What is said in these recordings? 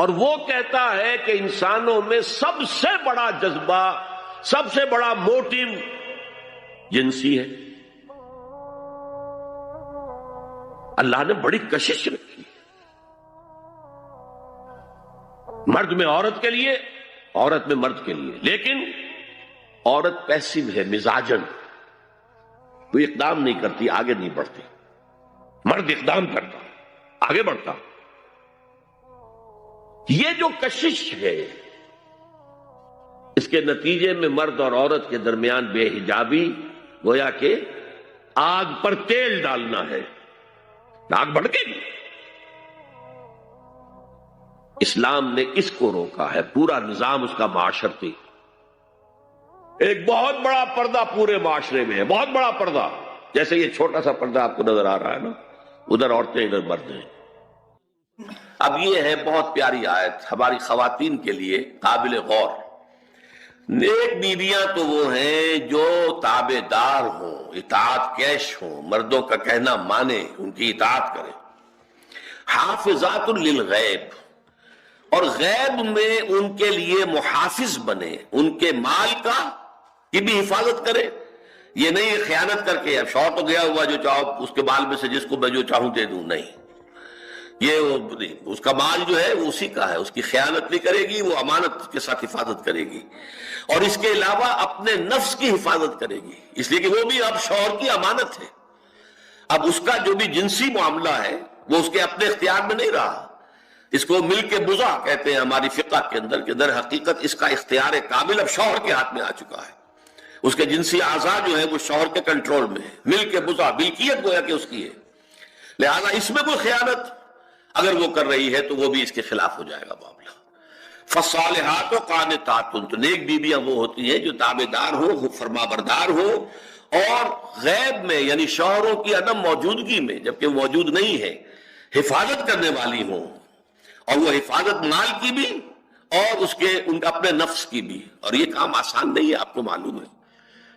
اور وہ کہتا ہے کہ انسانوں میں سب سے بڑا جذبہ، سب سے بڑا موٹیو جنسی ہے۔ اللہ نے بڑی کشش رکھی، مرد میں عورت کے لیے، عورت میں مرد کے لیے، لیکن عورت پیسو ہے مزاجن، وہ اقدام نہیں کرتی، آگے نہیں بڑھتی، مرد اقدام کرتا، آگے بڑھتا۔ یہ جو کشش ہے، اس کے نتیجے میں مرد اور عورت کے درمیان بے حجابی گویا کہ آگ پر تیل ڈالنا ہے، آگ بڑھ گئی۔ اسلام نے اس کو روکا ہے، پورا نظام اس کا معاشرتی، ایک بہت بڑا پردہ پورے معاشرے میں ہے، بہت بڑا پردہ، جیسے یہ چھوٹا سا پردہ آپ کو نظر آ رہا ہے نا، ادھر عورتیں ادھر مرد ہیں۔ اب یہ ہے بہت پیاری آیت ہماری خواتین کے لیے قابل غور۔ نیک بیویاں تو وہ ہیں جو تابع دار ہوں، اطاعت کیش ہوں، مردوں کا کہنا مانے، ان کی اطاعت کریں۔ حافظات للغیب، اور غیب میں ان کے لیے محافظ بنے، ان کے مال کا کی بھی حفاظت کرے۔ یہ نہیں خیانت کر کے اب شوہر تو گیا ہوا، جو چاہو اس کے مال میں سے جس کو میں جو چاہوں دے دوں، نہیں، یہ اس کا مال جو ہے وہ اسی کا ہے، اس کی خیانت نہیں کرے گی، وہ امانت کے ساتھ حفاظت کرے گی، اور اس کے علاوہ اپنے نفس کی حفاظت کرے گی، اس لیے کہ وہ بھی اب شوہر کی امانت ہے۔ اب اس کا جو بھی جنسی معاملہ ہے وہ اس کے اپنے اختیار میں نہیں رہا، اس کو مل کے بزا کہتے ہیں ہماری فقہ کے اندر، کہ در حقیقت اس کا اختیار کامل اب شوہر کے ہاتھ میں آ چکا ہے، اس کے جنسی اعضاء جو ہے وہ شوہر کے کنٹرول میں ہے، مل کے بزا، ملکیت گویا کہ اس کی ہے، لہذا اس میں کوئی خیانت اگر وہ کر رہی ہے تو وہ بھی اس کے خلاف ہو جائے گا معاملہ۔ فالصالحات قانتات، تو نیک بیویاں وہ ہوتی ہیں جو تابع دار ہو، فرما بردار ہو، اور غیب میں یعنی شوہروں کی عدم موجودگی میں جبکہ موجود نہیں ہے حفاظت کرنے والی ہوں، اور وہ حفاظت مال کی بھی اور اس کے ان اپنے نفس کی بھی، اور یہ کام آسان نہیں ہے، آپ کو معلوم ہے۔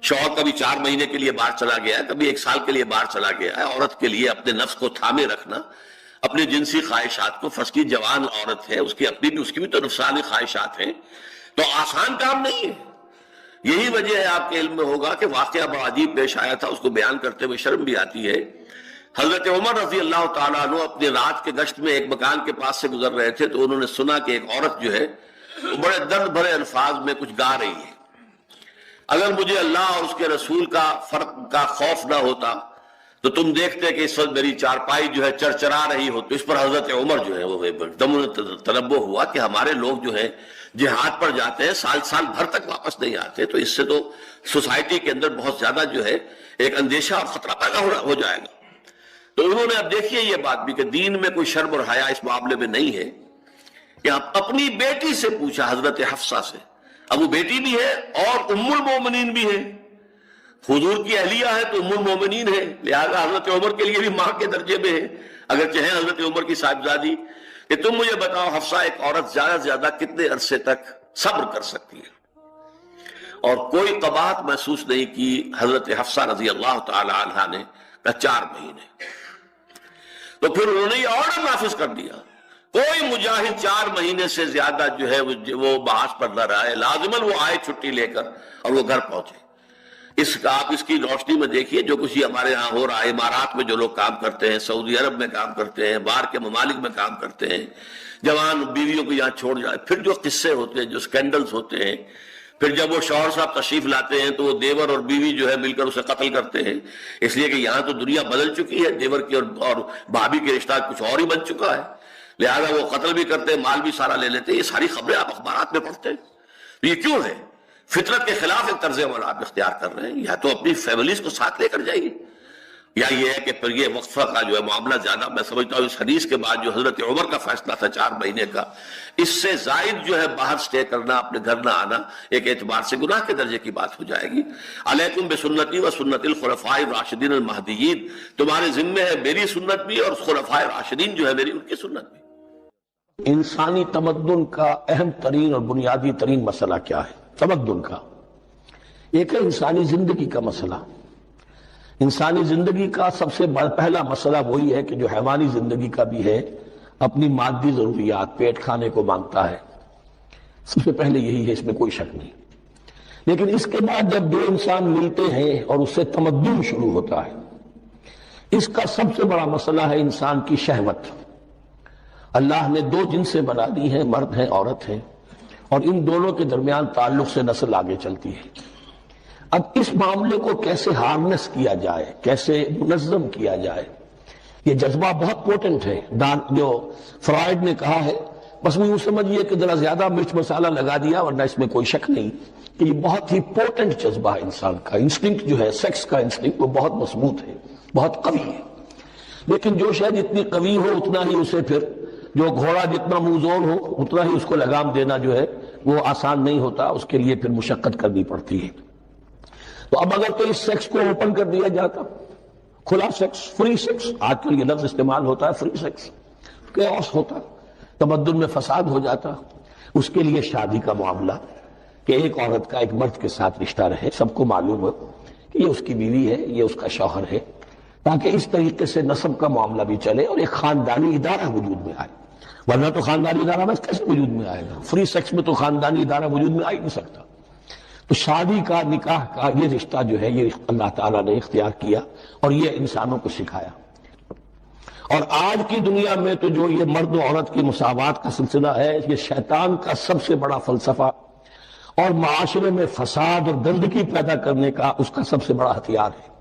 شوہر کبھی 4 مہینے کے لیے باہر چلا گیا ہے، کبھی 1 سال کے لیے باہر چلا گیا ہے، عورت کے لیے اپنے نفس کو تھامے رکھنا، اپنی جنسی خواہشات کو، فرض کی جوان عورت ہے، اس کی بھی تو نفسانی خواہشات ہیں، تو آسان کام نہیں ہے۔ یہی وجہ ہے، آپ کے علم میں ہوگا کہ واقعہ بڑا عجیب پیش آیا تھا، اس کو بیان کرتے ہوئے شرم بھی آتی ہے۔ حضرت عمر رضی اللہ تعالیٰ عنہ اپنے رات کے گشت میں ایک مکان کے پاس سے گزر رہے تھے، تو انہوں نے سنا کہ ایک عورت جو ہے وہ بڑے درد بھرے الفاظ میں کچھ گا رہی ہے۔ اگر مجھے اللہ اور اس کے رسول کا فرق کا خوف نہ ہوتا تو تم دیکھتے کہ اس وقت میری چارپائی جو ہے چرچرا رہی ہو۔ تو اس پر حضرت عمر جو ہے وہ دم تنبہ ہوا کہ ہمارے لوگ جو ہیں جہاد پر جاتے ہیں، سال بھر تک واپس نہیں آتے، تو اس سے تو سوسائٹی کے اندر بہت زیادہ جو ہے ایک اندیشہ اور خطرہ پیدا ہو جائے گا۔ تو انہوں نے اب دیکھیے یہ بات بھی کہ دین میں کوئی شرم اور حیا اس معاملے میں نہیں ہے، کہ اپنی بیٹی سے پوچھا، حضرت حفصہ سے، اب وہ بیٹی بھی ہے اور ام المومنین بھی ہے، حضور کی اہلیہ ہے تو ام المومنین ہے، لہذا حضرت عمر کے لیے بھی ماں کے درجے میں ہے، اگرچہ ہے حضرت عمر کی صاحبزادی، کہ تم مجھے بتاؤ حفصہ، ایک عورت زیادہ سے زیادہ کتنے عرصے تک صبر کر سکتی ہے؟ اور کوئی قباحت محسوس نہیں کی حضرت حفصہ رضی اللہ تعالی عنہا نے، کہا 4 مہینے۔ تو پھر انہوں نے یہ آرڈر نافذ کر دیا، کوئی مجاہد 4 مہینے سے زیادہ جو ہے وہ بحث پر نہ رہا ہے، لازماً وہ آئے چھٹی لے کر اور وہ گھر پہنچے۔ آپ اس کی روشنی میں دیکھیے جو کچھ ہمارے ہاں ہو رہا ہے، امارات میں جو لوگ کام کرتے ہیں، سعودی عرب میں کام کرتے ہیں، باہر کے ممالک میں کام کرتے ہیں، جوان بیویوں کو یہاں چھوڑ جائے، پھر جو قصے ہوتے ہیں، جو سکینڈلز ہوتے ہیں، پھر جب وہ شوہر صاحب تشریف لاتے ہیں تو وہ دیور اور بیوی جو ہے مل کر اسے قتل کرتے ہیں، اس لیے کہ یہاں تو دنیا بدل چکی ہے، دیور کی اور بھابھی کے رشتہ کچھ اور ہی بن چکا ہے، لہذا وہ قتل بھی کرتے ہیں، مال بھی سارا لے لیتے ہیں۔ یہ ساری خبریں آپ اخبارات میں پڑھتے ہیں، یہ کیوں ہے؟ فطرت کے خلاف ایک طرز عمل آپ اختیار کر رہے ہیں، یا تو اپنی فیملیز کو ساتھ لے کر جائیے، یا یہ ہے کہ پھر یہ وقفہ کا جو ہے معاملہ زیادہ، میں سمجھتا ہوں اس حدیث کے بعد جو حضرت عمر کا فیصلہ تھا 4 مہینے کا، اس سے زائد جو ہے باہر سٹے کرنا، اپنے گھر نہ آنا، ایک اعتبار سے گناہ کے درجے کی بات ہو جائے گی۔ علیکم بسنتی و سنت الخلفاء الراشدین المہدیین، تمہارے ذمے ہے میری سنت بھی اور خلفائے راشدین جو ہے میری ان کی سنت بھی۔ انسانی تمدن کا اہم ترین اور بنیادی ترین مسئلہ کیا ہے؟ تمدن کا ایک ہے انسانی زندگی کا مسئلہ۔ انسانی زندگی کا سب سے پہلا مسئلہ وہی ہے کہ جو حیوانی زندگی کا بھی ہے اپنی مادی ضروریات، پیٹ کھانے کو مانگتا ہے، سب سے پہلے یہی ہے، اس میں کوئی شک نہیں۔ لیکن اس کے بعد جب دو انسان ملتے ہیں اور اس سے تمدن شروع ہوتا ہے، اس کا سب سے بڑا مسئلہ ہے انسان کی شہوت۔ اللہ نے دو جنسیں بنا دی ہیں، مرد ہیں، عورت ہیں، اور ان دونوں کے درمیان تعلق سے نسل آگے چلتی ہے۔ اب اس معاملے کو کیسے ہارنس کیا جائے، کیسے منظم کیا جائے، یہ جذبہ بہت پوٹنٹ ہے۔ جو فرائڈ نے کہا ہے، بس وہ یوں سمجھیے کہ ذرا زیادہ مرچ مسالہ لگا دیا، ورنہ اس میں کوئی شک نہیں کہ یہ بہت ہی پوٹنٹ جذبہ ہے انسان کا۔ انسٹنکٹ جو ہے، سیکس کا انسٹنکٹ، وہ بہت مضبوط ہے، بہت قوی ہے۔ لیکن جو شاید جتنی قوی ہو اتنا ہی اسے پھر، جو گھوڑا جتنا منہ ہو اتنا ہی اس کو لگام دینا جو ہے وہ آسان نہیں ہوتا، اس کے لیے پھر مشقت کرنی پڑتی ہے۔ تو اب اگر تو اس سیکس کو اوپن کر دیا جاتا، کھلا سیکس، فری سیکس، آج کل یہ لفظ استعمال ہوتا ہے، فری سیکس، کیوس ہوتا، تمدن میں فساد ہو جاتا۔ اس کے لیے شادی کا معاملہ، کہ ایک عورت کا ایک مرد کے ساتھ رشتہ رہے، سب کو معلوم ہو کہ یہ اس کی بیوی ہے، یہ اس کا شوہر ہے، تاکہ اس طریقے سے نسب کا معاملہ بھی چلے اور ایک خاندانی ادارہ وجود میں آئے۔ ورنہ تو خاندانی ادارہ بس کیسے وجود میں آئے گا؟ فری سیکس میں تو خاندانی ادارہ وجود میں آ ہی نہیں سکتا۔ تو شادی کا، نکاح کا یہ رشتہ جو ہے، یہ اللہ تعالیٰ نے اختیار کیا اور یہ انسانوں کو سکھایا۔ اور آج کی دنیا میں تو جو یہ مرد و عورت کی مساوات کا سلسلہ ہے، یہ شیطان کا سب سے بڑا فلسفہ اور معاشرے میں فساد اور گندگی پیدا کرنے کا اس کا سب سے بڑا ہتھیار ہے۔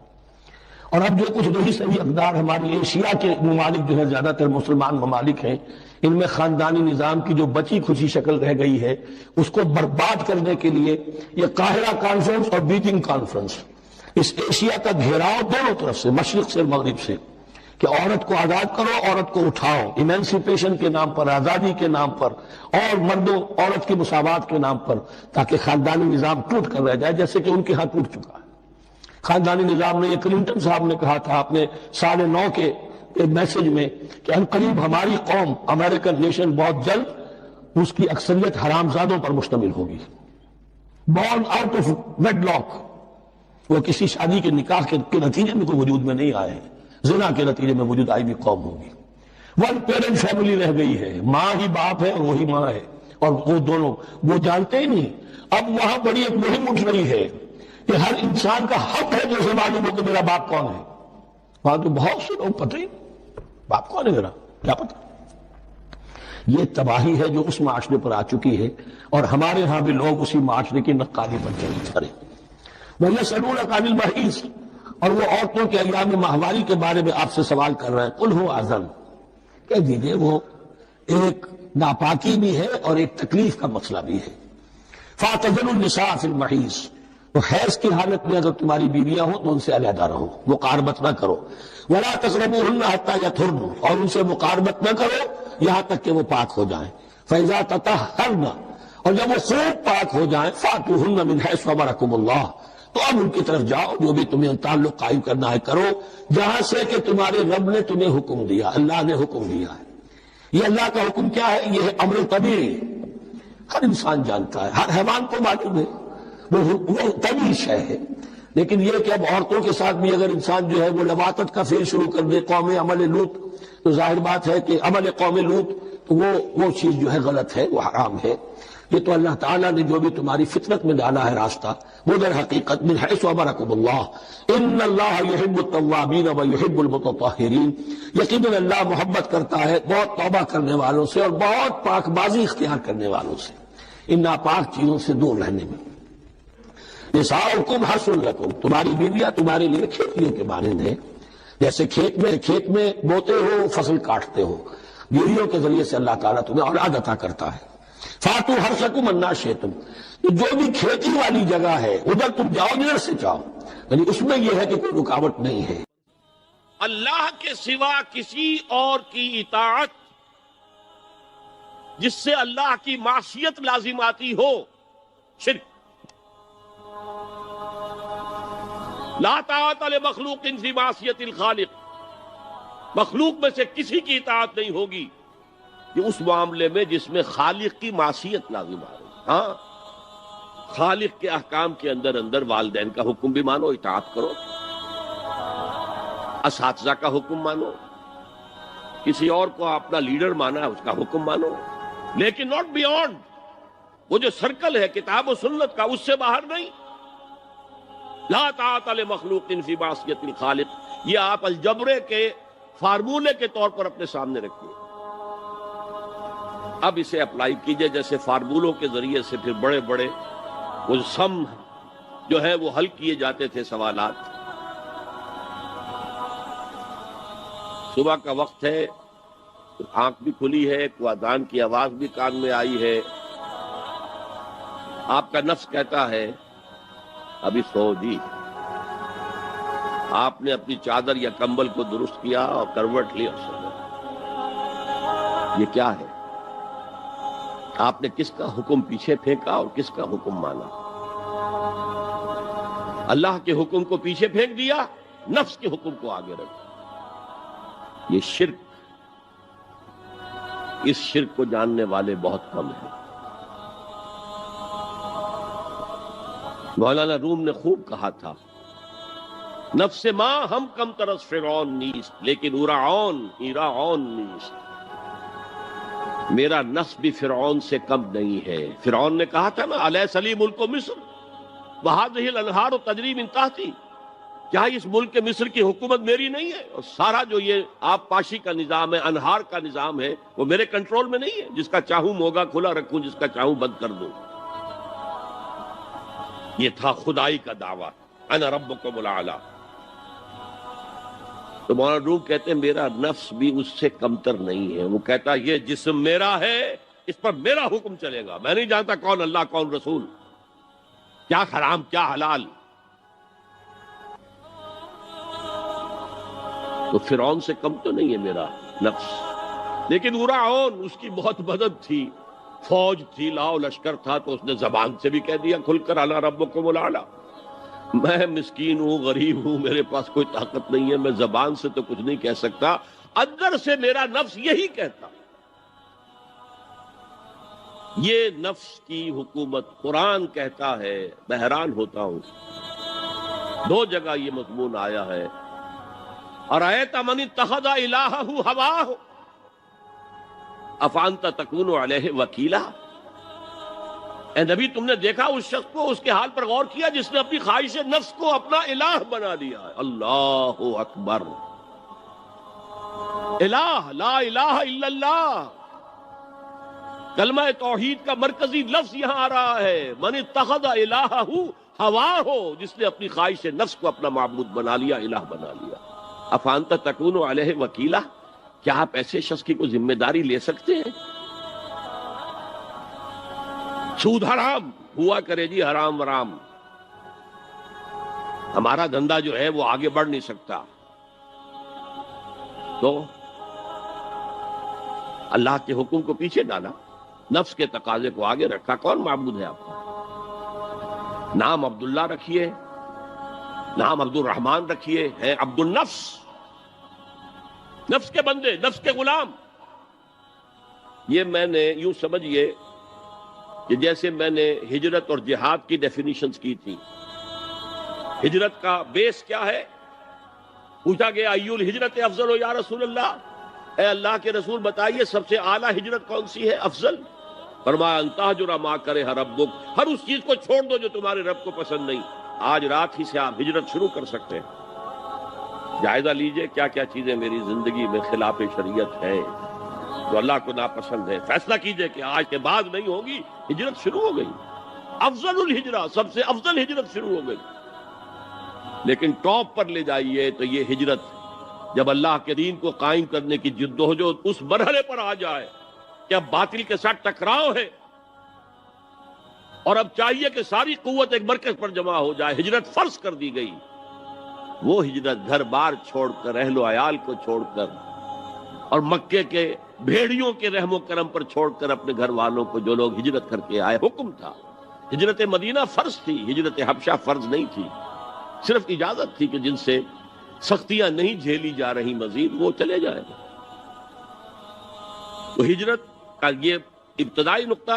اور اب جو کچھ رہی سہی اقدار ہماری ایشیا کے ممالک جو ہے، زیادہ تر مسلمان ممالک ہیں، ان میں خاندانی نظام کی جو بچی کھچی شکل رہ گئی ہے، اس کو برباد کرنے کے لیے یہ قاہرہ کانفرنس اور بیجنگ کانفرنس، اس ایشیا کا گھیراؤ دونوں طرف سے، مشرق سے مغرب سے، کہ عورت کو آزاد کرو، عورت کو اٹھاؤ، ایمینسیپیشن کے نام پر، آزادی کے نام پر، اور مرد و عورت کی مساوات کے نام پر، تاکہ خاندانی نظام ٹوٹ کر رہ جائے، جیسے کہ ان کے ہاں ٹوٹ چکا ہے۔ خاندانی نظام نے، یہ کلنٹن صاحب نے کہا تھا اپنے 9.5 کے میسج میں کہ ان قریب ہماری قوم، امریکن نیشن، بہت جلد اس کی اکثریت حرامزادوں پر مشتمل ہوگی، born out of wedlock, وہ کسی شادی کے نکاح کے نتیجے میں کوئی وجود میں نہیں آئے ہیں، زنا کے نتیجے میں وجود آئی بھی قوم ہوگی۔ ون پیرنٹ فیملی رہ گئی ہے، ماں ہی باپ ہے اور وہی ماں ہے، اور وہ دونوں وہ جانتے ہی نہیں۔ اب وہاں بڑی ایک مہم اٹھ رہی ہے کہ ہر انسان کا حق ہے جو اسے معلوم ہو کہ میرا باپ کون ہے۔ وہاں تو بہت سے لوگ پتہ ہی باپ کون ہے میرا، کیا پتہ۔ یہ تباہی ہے جو اس معاشرے پر آ چکی ہے، اور ہمارے ہاں بھی لوگ اسی معاشرے کی نقالی پر چل کریں۔ وَيَسْأَلُونَكَ عَنِ الْمَحِيضِ، اور وہ عورتوں کے ایام ماہواری کے بارے میں آپ سے سوال کر رہے ہیں۔ قُلْ هُوَ أَذًى، کہہ دیجئے وہ ایک ناپاکی بھی ہے اور ایک تکلیف کا مسئلہ بھی ہے۔ فَاعْتَزِلُوا النِّسَاءَ فِي الْمَحِيضِ، تو حیض کی حالت میں اگر تمہاری بیویاں ہوں تو ان سے علیحدہ رہو، مقاربت نہ کرو۔ وَلَا تَقْرَبُوهُنَّ حَتَّى يَطْهُرْنَ، اور ان سے مقاربت نہ کرو یہاں تک کہ وہ پاک ہو جائیں۔ فَإِذَا تَطَهَّرْنَ، اور جب وہ خوب پاک ہو جائیں، فَأْتُوهُنَّ مِنْ حَيْثُ أَمَرَكُمُ اللَّهُ، تو اب ان کی طرف جاؤ، جو بھی تمہیں تعلق قائم کرنا ہے کرو، جہاں سے کہ تمہارے رب نے تمہیں حکم دیا، اللہ نے حکم دیا ہے۔ یہ اللہ کا حکم کیا ہے؟ یہ ہے امر طبیعی، ہر انسان جانتا ہے، ہر حیوان کو معلوم ہے، وہ طبیعی شے ہے۔ لیکن یہ کہ اب عورتوں کے ساتھ بھی اگر انسان جو ہے وہ لواطت کا فعل شروع کر دے، قوم عمل لوط، تو ظاہر بات ہے کہ عمل قوم لوط، تو وہ چیز جو ہے غلط ہے، وہ حرام ہے۔ یہ تو اللہ تعالیٰ نے جو بھی تمہاری فطرت میں ڈالا ہے راستہ، وہ در حقیقت من حیث امرکم اللہ، ان اللہ یحب التوابین ویحب المتطہرین، یقیناً اللہ محبت کرتا ہے بہت توبہ کرنے والوں سے اور بہت پاک بازی اختیار کرنے والوں سے، ان ناپاک چیزوں سے دور رہنے میں۔ نساؤکم حرث لکم، تمہاری بیویاں تمہارے لیے کھیتیوں کے مانند ہیں، جیسے کھیت میں بوتے ہو، فصل کاٹتے ہو، بیویوں کے ذریعے سے اللہ تعالیٰ تمہیں اولاد عطا کرتا ہے۔ فاتو حرثکم انا شئتم، جو بھی کھیتی والی جگہ ہے ادھر تم جاؤ جدھر سے چاہو، یعنی اس میں یہ ہے کہ کوئی رکاوٹ نہیں ہے۔ اللہ کے سوا کسی اور کی اطاعت جس سے اللہ کی معصیت لازم آتی ہو، شرک۔ لا طاعت لمخلوق فی معصیت الخالق، مخلوق میں سے کسی کی اطاعت نہیں ہوگی یہ اس معاملے میں جس میں خالق کی معصیت لازم آ رہی۔ ہاں، خالق کے احکام کے اندر والدین کا حکم بھی مانو، اطاعت کرو، اساتذہ کا حکم مانو، کسی اور کو اپنا لیڈر مانا، اس کا حکم مانو، لیکن ناٹ بیونڈ. وہ جو سرکل ہے کتاب و سنت کا، اس سے باہر نہیں. لا طاعت لمخلوق فی معصیۃ الخالق، یہ آپ الجبرے کے فارمولے کے طور پر اپنے سامنے رکھیے. اب اسے اپلائی کیجئے جیسے فارمولوں کے ذریعے سے پھر بڑے بڑے وہ سم جو ہے وہ حل کیے جاتے تھے سوالات. صبح کا وقت ہے، آنکھ بھی کھلی ہے، کوئی اذان کی آواز بھی کان میں آئی ہے. آپ کا نفس کہتا ہے ابھی سو جی. آپ نے اپنی چادر یا کمبل کو درست کیا اور کروٹ لی اور سو گئے. یہ کیا ہے؟ آپ نے کس کا حکم پیچھے پھینکا اور کس کا حکم مانا؟ اللہ کے حکم کو پیچھے پھینک دیا، نفس کے حکم کو آگے رکھا. یہ شرک، اس شرک کو جاننے والے بہت کم ہیں. مولانا روم نے خوب کہا تھا، نفس ما ہم کم ترس فرعون نیست لیکن ایراعون نیست. میرا نفس بھی فرعون سے کم نہیں ہے. فرعون نے کہا تھا نا الیس لی ملک مصر وہذہ الانہار تجری من تحتی، کیا اس ملک مصر کی حکومت میری نہیں ہے؟ اور سارا جو یہ آب پاشی کا نظام ہے، انہار کا نظام ہے، وہ میرے کنٹرول میں نہیں ہے. جس کا چاہوں موگا کھلا رکھوں، جس کا چاہوں بند کر دوں. یہ تھا خدائی کا دعویٰ، انا ربکم الاعلی. تو مولانا روم کہتے ہیں میرا نفس بھی اس سے کمتر نہیں ہے. وہ کہتا یہ جسم میرا ہے، اس پر میرا حکم چلے گا. میں نہیں جانتا کون اللہ کون رسول، کیا حرام کیا حلال. تو فرعون سے کم تو نہیں ہے میرا نفس. لیکن ایراعون، اس کی بہت مدد تھی، فوج تھی، لاؤ لشکر تھا، تو اس نے زبان سے بھی کہہ دیا کھل کر انا ربکم الاعلی. میں مسکین ہوں، غریب ہوں، میرے پاس کوئی طاقت نہیں ہے، میں زبان سے تو کچھ نہیں کہہ سکتا، اندر سے میرا نفس یہی کہتا. یہ نفس کی حکومت قرآن کہتا ہے. میں حیران ہوتا ہوں، 2 جگہ یہ مضمون آیا ہے. ارأیت من اتخذ الہہ ہواہ افانت تکون علیہ وکیلا. اے نبی تم نے دیکھا اس شخص کو، اس کے حال پر غور کیا جس نے اپنی خواہش نفس کو اپنا الہ بنا لیا ہے. اللہ اکبر. الہ، لا الہ الا اللہ، کلمہ توحید کا مرکزی لفظ یہاں آ رہا ہے. من اتخذ الہہ ہواہ، جس نے اپنی خواہش نفس کو اپنا معبود بنا لیا، الہ بنا لیا. افانت تکون علیہ وکیلا، کیا آپ ایسے شخص کی کوئی ذمہ داری لے سکتے ہیں؟ سود حرام ہوا کرے جی، حرام ورام، ہمارا دھندا جو ہے وہ آگے بڑھ نہیں سکتا. تو اللہ کے حکم کو پیچھے ڈالا، نفس کے تقاضے کو آگے رکھا. کون معبود ہے آپ کا؟ نام عبداللہ رکھیے، نام عبد الرحمن رکھیے، ہے عبد النفس، نفس کے بندے، نفس کے غلام. یہ میں نے یوں سمجھئے کہ جیسے میں نے ہجرت اور جہاد کی ڈیفینیشنز کی تھی. ہجرت کا بیس کیا ہے؟ پوچھا گیا ایو الہجرت افضل ہو یا رسول اللہ، اے اللہ کے رسول بتائیے سب سے اعلیٰ ہجرت کون سی ہے، افضل؟ فرمایا ان تہجر ما کرہ ربک، ہر اس چیز کو چھوڑ دو جو تمہارے رب کو پسند نہیں. آج رات ہی سے آپ ہجرت شروع کر سکتے ہیں. جائزہ لیجئے کیا کیا چیزیں میری زندگی میں خلاف شریعت ہے، جو اللہ کو ناپسند ہے. فیصلہ کیجئے کہ آج کے بعد نہیں ہوگی. ہجرت شروع ہو گئی، افضل الہجرہ، سب سے افضل ہجرت شروع ہو گئی. لیکن ٹاپ پر لے جائیے تو یہ ہجرت جب اللہ کے دین کو قائم کرنے کی جدوجہد اس مرحلے پر آ جائے کہ اب باطل کے ساتھ ٹکراؤ ہے اور اب چاہیے کہ ساری قوت ایک مرکز پر جمع ہو جائے، ہجرت فرض کر دی گئی. وہ ہجرت گھر بار چھوڑ کر، اہل و عیال کو چھوڑ کر، اور مکے کے بھیڑیوں کے رحم و کرم پر چھوڑ کر اپنے گھر والوں کو، جو لوگ ہجرت کر کے آئے. حکم تھا، ہجرت مدینہ فرض تھی، ہجرت حبشہ فرض نہیں تھی. صرف اجازت تھی کہ جن سے سختیاں نہیں جھیلی جا رہی مزید وہ چلے جائیں. تو ہجرت کا یہ ابتدائی نقطہ